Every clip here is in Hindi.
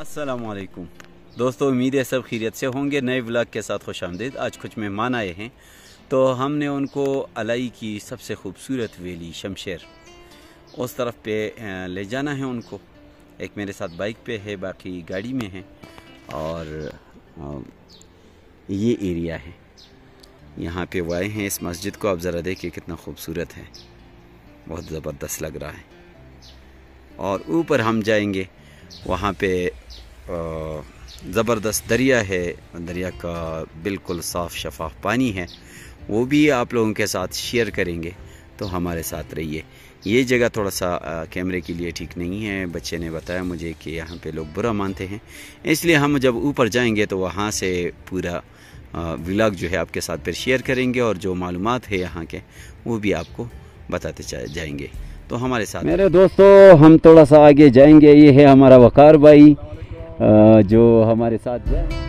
अस्सलामुअलैकुम दोस्तों, उम्मीद है सब खैरियत से होंगे। नए व्लॉग के साथ खुशामदीद। आज कुछ मेहमान आए हैं तो हमने उनको अलाई की सबसे खूबसूरत वैली शमशेर उस तरफ पे ले जाना है उनको। एक मेरे साथ बाइक पे है, बाकी गाड़ी में है। और ये एरिया है, यहाँ पे वो आए हैं। इस मस्जिद को आप ज़रा देखिए कितना खूबसूरत है, बहुत ज़बरदस्त लग रहा है। और ऊपर हम जाएंगे, वहाँ पे ज़बरदस्त दरिया है, दरिया का बिल्कुल साफ़ शफाफ पानी है, वो भी आप लोगों के साथ शेयर करेंगे। तो हमारे साथ रहिए। ये जगह थोड़ा सा कैमरे के लिए ठीक नहीं है। बच्चे ने बताया मुझे कि यहाँ पे लोग बुरा मानते हैं, इसलिए हम जब ऊपर जाएंगे तो वहाँ से पूरा व्लॉग जो है आपके साथ फिर शेयर करेंगे, और जो मालूमात है यहाँ के वो भी आपको बताते जाएंगे। तो हमारे साथ मेरे दोस्तों, हम थोड़ा सा आगे जाएंगे। ये है हमारा वकार भाई जो हमारे साथ जाए।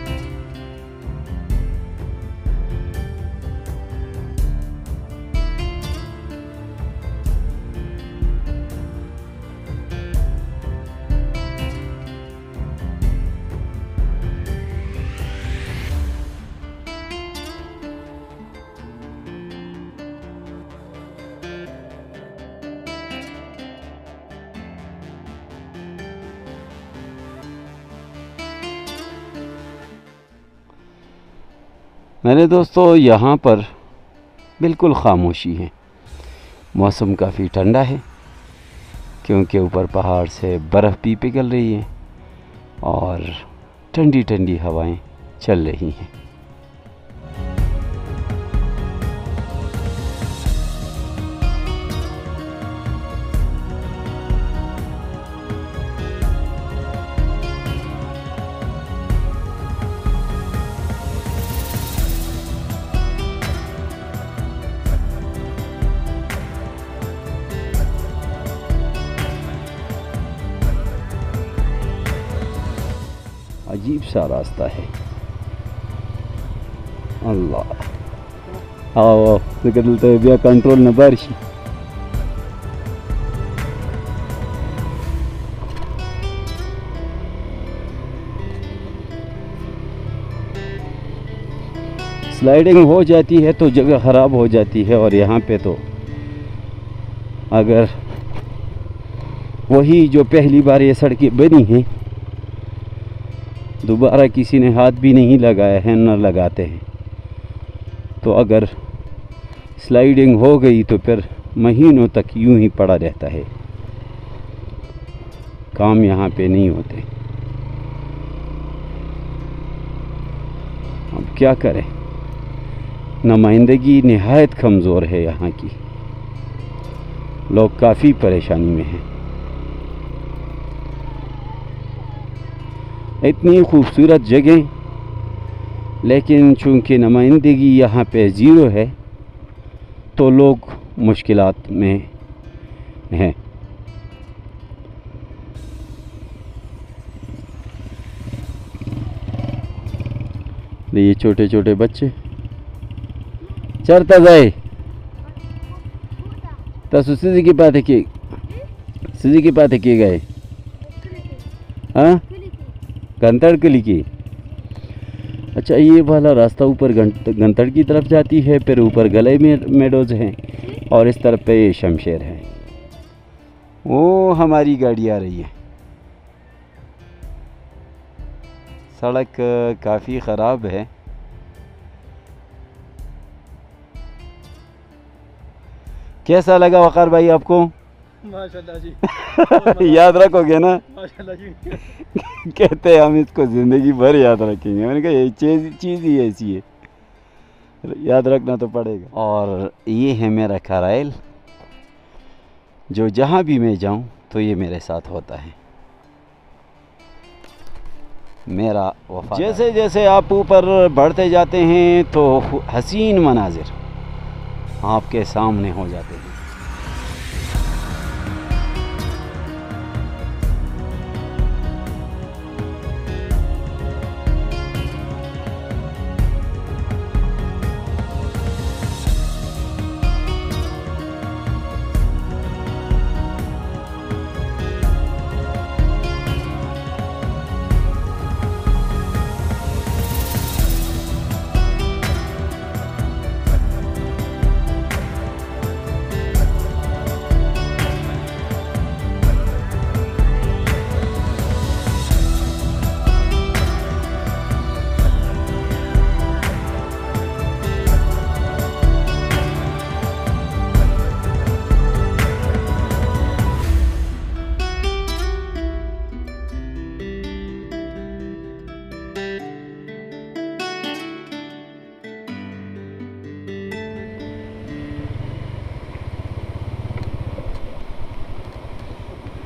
मेरे दोस्तों, यहाँ पर बिल्कुल ख़ामोशी है। मौसम काफ़ी ठंडा है क्योंकि ऊपर पहाड़ से बर्फ़ भी पिघल रही है और ठंडी ठंडी हवाएं चल रही हैं। अजीब सा रास्ता है। अल्लाह आओ निकलते बिया कंट्रोल न बारिश। स्लाइडिंग हो जाती है तो जगह ख़राब हो जाती है। और यहाँ पे तो अगर वही जो पहली बार ये सड़कें बनी हैं, दोबारा किसी ने हाथ भी नहीं लगाया है, न लगाते हैं, तो अगर स्लाइडिंग हो गई तो फिर महीनों तक यूं ही पड़ा रहता है, काम यहाँ पे नहीं होते। अब क्या करें, नुमाइंदगी निहायत कमज़ोर है यहाँ की। लोग काफ़ी परेशानी में हैं। इतनी खूबसूरत जगह, लेकिन चूँकि नुमाइंदगी यहाँ पे ज़ीरो है तो लोग मुश्किलात में हैं। ये छोटे छोटे बच्चे चरता जाए तो सुजी की बात की गए। हाँ, गंतड़ के लिखी। अच्छा, ये वाला रास्ता ऊपर गंतड़ की तरफ जाती है, फिर ऊपर गले में मेडोज हैं और इस तरफ पे ये शमशेर है। वो हमारी गाड़ी आ रही है। सड़क काफ़ी ख़राब है। कैसा लगा वकार भाई आपको? माशाल्लाह जी। याद रखोगे ना? माशाल्लाह जी। कहते हैं हम इसको ज़िंदगी भर याद रखेंगे। मैंने कहा ये चीज़ ही ऐसी है, याद रखना तो पड़ेगा। और ये है मेरा कराइल, जो जहाँ भी मैं जाऊँ तो ये मेरे साथ होता है, मेरा वफादार। जैसे जैसे आप ऊपर बढ़ते जाते हैं तो हसीन मनाजिर आपके सामने हो जाते हैं।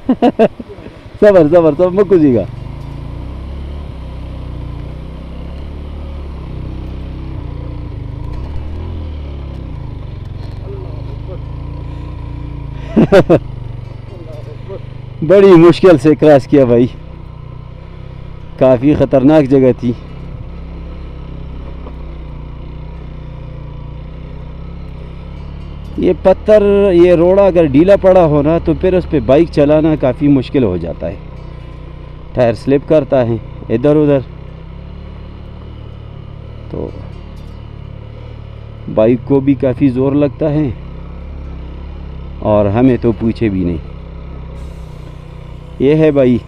सबर सबर सब मत कुजीगा। बड़ी मुश्किल से क्रॉस किया भाई, काफ़ी ख़तरनाक जगह थी। ये पत्थर, ये रोड़ा अगर ढीला पड़ा हो ना तो फिर उस पर बाइक चलाना काफ़ी मुश्किल हो जाता है, टायर स्लिप करता है इधर उधर, तो बाइक को भी काफ़ी ज़ोर लगता है और हमें तो पूछे भी नहीं। ये है भाई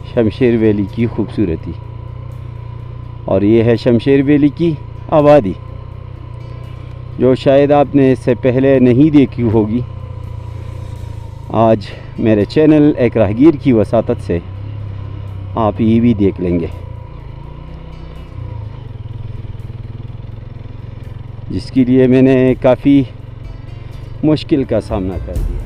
शमशेर वैली की खूबसूरती और ये है शमशेर वैली की आबादी, जो शायद आपने इससे पहले नहीं देखी होगी। आज मेरे चैनल एक राहगीर की वसातत से आप ये भी देख लेंगे, जिसके लिए मैंने काफ़ी मुश्किल का सामना कर दिया।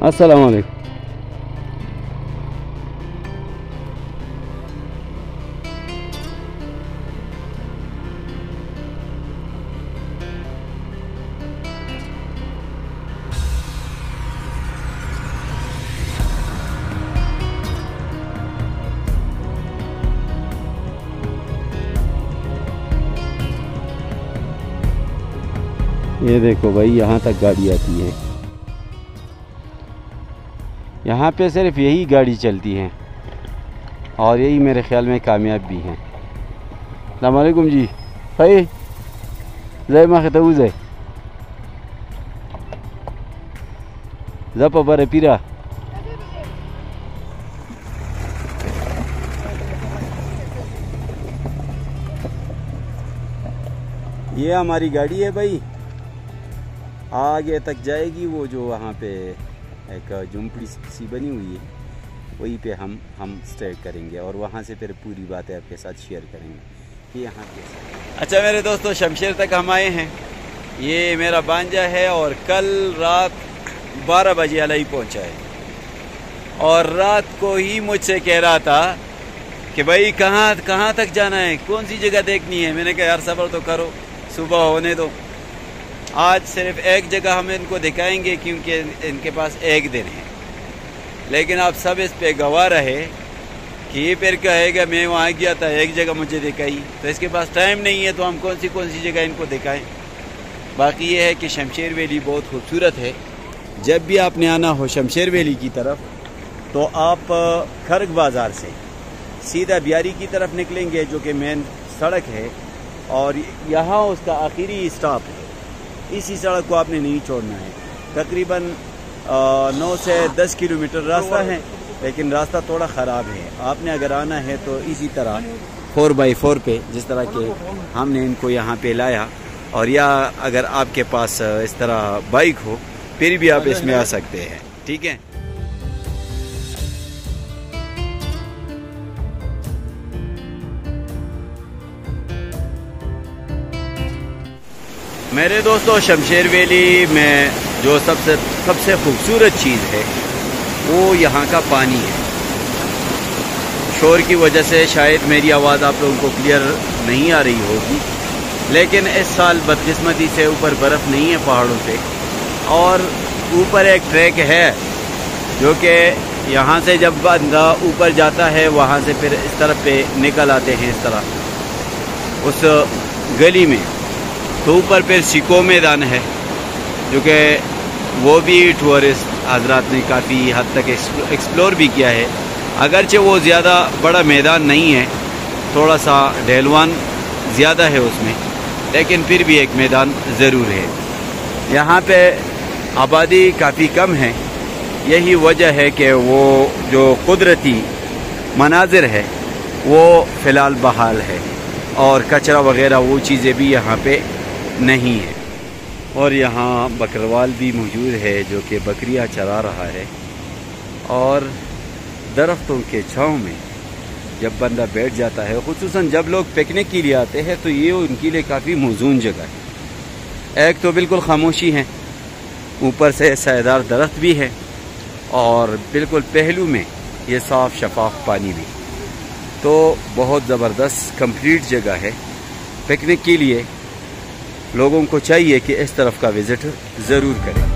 अस्सलाम वालेकुम। ये देखो भाई, यहाँ तक गाड़ी आती है। यहाँ पे सिर्फ यही गाड़ी चलती है और यही मेरे ख्याल में कामयाब भी हैं। अस्सलाम वालेकुम जी भाई, जय मा खतबू जय जप बर पीरा। ये हमारी गाड़ी है भाई, आगे तक जाएगी। वो जो वहाँ पे एक झुंपड़ी सी बनी हुई है, वहीं पे हम स्टे करेंगे और वहाँ से फिर पूरी बातें आपके साथ शेयर करेंगे कि यहाँ पे। अच्छा मेरे दोस्तों, शमशेर तक हम आए हैं। ये मेरा भांजा है और कल रात 12 बजे अलाई पहुँचा है और रात को ही मुझसे कह रहा था कि भाई कहाँ तक जाना है, कौन सी जगह देखनी है। मैंने कहा यार सब्र तो करो, सुबह होने दो। आज सिर्फ एक जगह हम इनको दिखाएंगे क्योंकि इनके पास एक दिन है, लेकिन आप सब इस पे गवाह रहे कि ये फिर कहेगा मैं वहाँ गया था, एक जगह मुझे दिखाई, तो इसके पास टाइम नहीं है तो हम कौन सी जगह इनको दिखाएं। बाकी ये है कि शमशेर वैली बहुत खूबसूरत है। जब भी आपने आना हो शमशेर वैली की तरफ तो आप खर्ग बाज़ार से सीधा बियारी की तरफ निकलेंगे, जो कि मेन सड़क है और यहाँ उसका आखिरी स्टॉप है। इसी सड़क को आपने नहीं छोड़ना है। तकरीबन 9 से 10 किलोमीटर रास्ता है, लेकिन रास्ता थोड़ा ख़राब है। आपने अगर आना है तो इसी तरह 4x4 पे, जिस तरह के हमने इनको यहाँ पे लाया, और या अगर आपके पास इस तरह बाइक हो फिर भी आप इसमें आ सकते हैं। ठीक है। मेरे दोस्तों, शमशेर वैली में जो सबसे खूबसूरत चीज़ है वो यहाँ का पानी है। शोर की वजह से शायद मेरी आवाज़ आप लोगों को क्लियर नहीं आ रही होगी, लेकिन इस साल बदकिस्मती से ऊपर बर्फ़ नहीं है पहाड़ों पे, और ऊपर एक ट्रैक है जो कि यहाँ से जब बंदा ऊपर जाता है वहाँ से फिर इस तरफ पे निकल आते हैं, इस तरह उस गली में। तो ऊपर फिर सिको मैदान है जो कि वो भी टूरिस्ट हजरात ने काफ़ी हद तक एक्सप्लोर भी किया है। अगरचे वो ज़्यादा बड़ा मैदान नहीं है, थोड़ा सा ढलवान ज़्यादा है उसमें, लेकिन फिर भी एक मैदान ज़रूर है। यहाँ पे आबादी काफ़ी कम है। यही वजह है कि वो जो कुदरती मनाजिर है वो फ़िलहाल बहाल है, और कचरा वगैरह वो चीज़ें भी यहाँ पे नहीं है। और यहाँ बकरवाल भी मौजूद है जो कि बकरियाँ चरा रहा है। और दरख्तों के छाँव में जब बंदा बैठ जाता है, खुसूसन जब लोग पिकनिक के लिए आते हैं, तो ये उनके लिए काफ़ी मौजून जगह है। एक तो बिल्कुल खामोशी है, ऊपर से सायेदार दरख्त भी है, और बिल्कुल पहलू में ये साफ़ शफाफ पानी भी। तो बहुत ज़बरदस्त कंप्लीट जगह है पिकनिक के लिए। लोगों को चाहिए कि इस तरफ का विज़िट ज़रूर करें।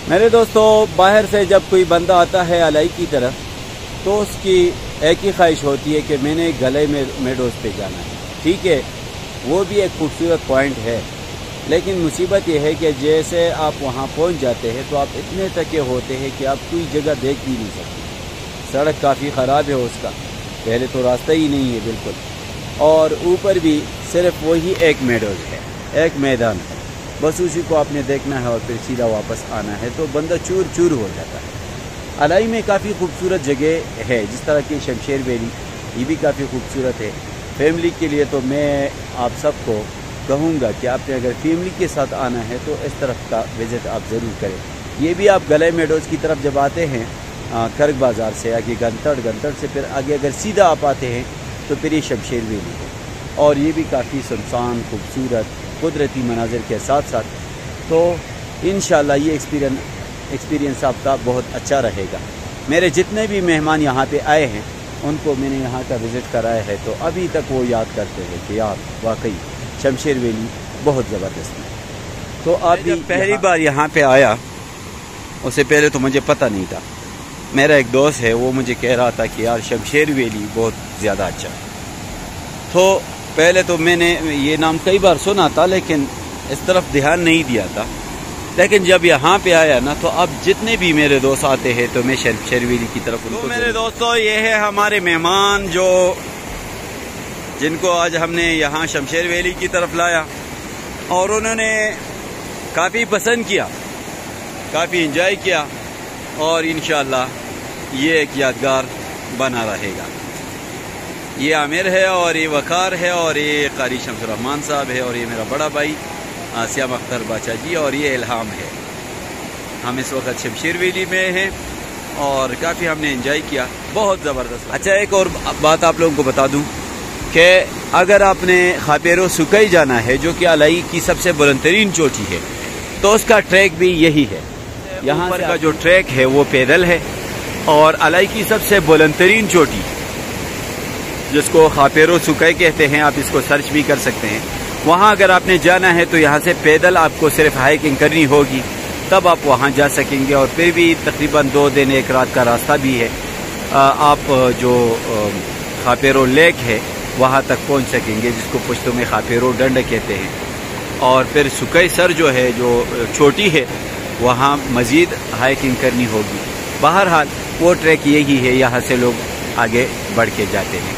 मेरे दोस्तों, बाहर से जब कोई बंदा आता है अलाई की तरफ, तो उसकी एक ही ख्वाहिश होती है कि मैंने गले में मेडोज़ पे जाना है। ठीक है, वो भी एक खूबसूरत पॉइंट है, लेकिन मुसीबत यह है कि जैसे आप वहाँ पहुँच जाते हैं तो आप इतने थके होते हैं कि आप कोई जगह देख भी नहीं सकते। सड़क काफ़ी ख़राब है उसका, पहले तो रास्ता ही नहीं है बिल्कुल, और ऊपर भी सिर्फ वही एक मेडोज़ है, एक मैदान है, बस उसी को आपने देखना है और फिर सीधा वापस आना है, तो बंदा चूर चूर हो जाता है। अलाई में काफ़ी खूबसूरत जगह है, जिस तरह की शमशेर वैली, ये भी काफ़ी खूबसूरत है। फैमिली के लिए तो मैं आप सबको कहूँगा कि आपने अगर फैमिली के साथ आना है तो इस तरफ का विज़िट आप ज़रूर करें। ये भी आप गले मेडोज़ की तरफ जब आते हैं कर्क बाज़ार से आगे गंतड़ से फिर आगे अगर सीधा आप आते हैं तो फिर ये शमशेर वैली है, और ये भी काफ़ी सुनसान खूबसूरत कुदरती मनाजिर के साथ साथ। तो इंशाल्लाह ये एक्सपीरियंस आपका बहुत अच्छा रहेगा। मेरे जितने भी मेहमान यहाँ पे आए हैं उनको मैंने यहाँ का विज़िट कराया है, तो अभी तक वो याद करते हैं कि यार वाकई शमशेर वैली बहुत ज़बरदस्त है। तो आप भी पहली बार यहाँ पे आया, उससे पहले तो मुझे पता नहीं था। मेरा एक दोस्त है, वो मुझे कह रहा था कि यार शमशेर वैली बहुत ज़्यादा अच्छा है। तो पहले तो मैंने ये नाम कई बार सुना था, लेकिन इस तरफ ध्यान नहीं दिया था। लेकिन जब यहाँ पे आया ना, तो अब जितने भी मेरे दोस्त आते हैं तो मैं शमशेर वैली की तरफ उनको। तो मेरे दोस्तों, ये है हमारे मेहमान जिनको आज हमने यहाँ शमशेर वैली की तरफ लाया, और उन्होंने काफ़ी पसंद किया, काफ़ी एंजॉय किया, और इंशाअल्लाह ये एक यादगार बना रहेगा। ये आमिर है, और ये वकार है, और ये कारी शमसुर रहमान साहब है, और ये मेरा बड़ा भाई आसियाम अख्तर बाचा जी, और ये इल्हाम है। हम इस वक्त शमशेर वैली में हैं और काफ़ी हमने एंजॉय किया, बहुत ज़बरदस्त। अच्छा, एक और बात आप लोगों को बता दूं कि अगर आपने खापेरो सुकई जाना है, जो कि अलाई की सबसे बुलंदतरीन चोटी है, तो उसका ट्रैक भी यही है। यहाँ पर का जो ट्रैक है वो पैदल है, और अलाई की सबसे बुलंदतरीन चोटी जिसको खापेरो सुकई कहते हैं, आप इसको सर्च भी कर सकते हैं, वहाँ अगर आपने जाना है तो यहाँ से पैदल आपको सिर्फ हाइकिंग करनी होगी, तब आप वहाँ जा सकेंगे। और फिर भी तकरीबन 2 दिन 1 रात का रास्ता भी है। आप जो खापेरो लेक है वहाँ तक पहुँच सकेंगे, जिसको पुश्तो में खापेरो डंड कहते हैं। और फिर सुकई सर जो है, जो चोटी है, वहाँ मज़ीद हाइकिंग करनी होगी। बहरहाल वो ट्रैक यही है, यहाँ से लोग आगे बढ़ के जाते हैं।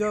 2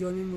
2.5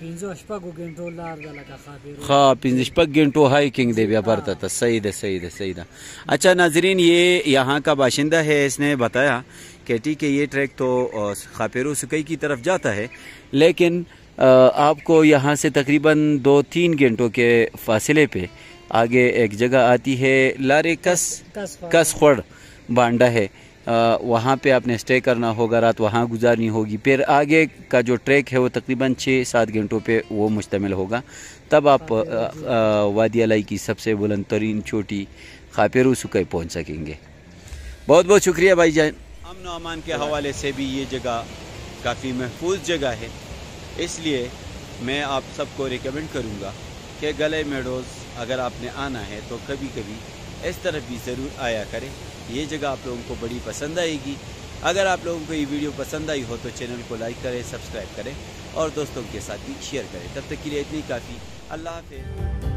5-6 घंटों लार दा लगा खापेरो। हाँ, 5-6 घंटों हाइकिंग दे बिया पड़ता था। सही दे, सही दे, सही दे। अच्छा नाजरीन, ये यहाँ का बाशिंदा है, इसने बताया कि ठीक है, ये ट्रैक तो खापेरो सुकई की तरफ जाता है, लेकिन आपको यहाँ से तकरीबन 2-3 घंटों के फासले पे आगे एक जगह आती है, लारे कस खोड़ बांडा है, वहाँ पे आपने स्टे करना होगा, रात वहाँ गुजारनी होगी। फिर आगे का जो ट्रैक है वो तकरीबन 6-7 घंटों पे वो मुश्तमिल होगा, तब आप वादी अलाई की सबसे बुलंद तरीन चोटी खापेरो सुकई पहुँच सकेंगे। बहुत बहुत शुक्रिया भाईजान। अमन व अमान के हवाले से भी ये जगह काफ़ी महफूज जगह है, इसलिए मैं आप सबको रिकमेंड करूँगा कि गले मेडोज़ अगर आपने आना है तो कभी कभी इस तरफ भी ज़रूर आया करें। ये जगह आप लोगों को बड़ी पसंद आएगी, अगर आप लोगों को ये वीडियो पसंद आई हो तो चैनल को लाइक करें, सब्सक्राइब करें और दोस्तों के साथ भी शेयर करें। तब तक के लिए इतनी काफ़ी। अल्लाह हाफ़िज़।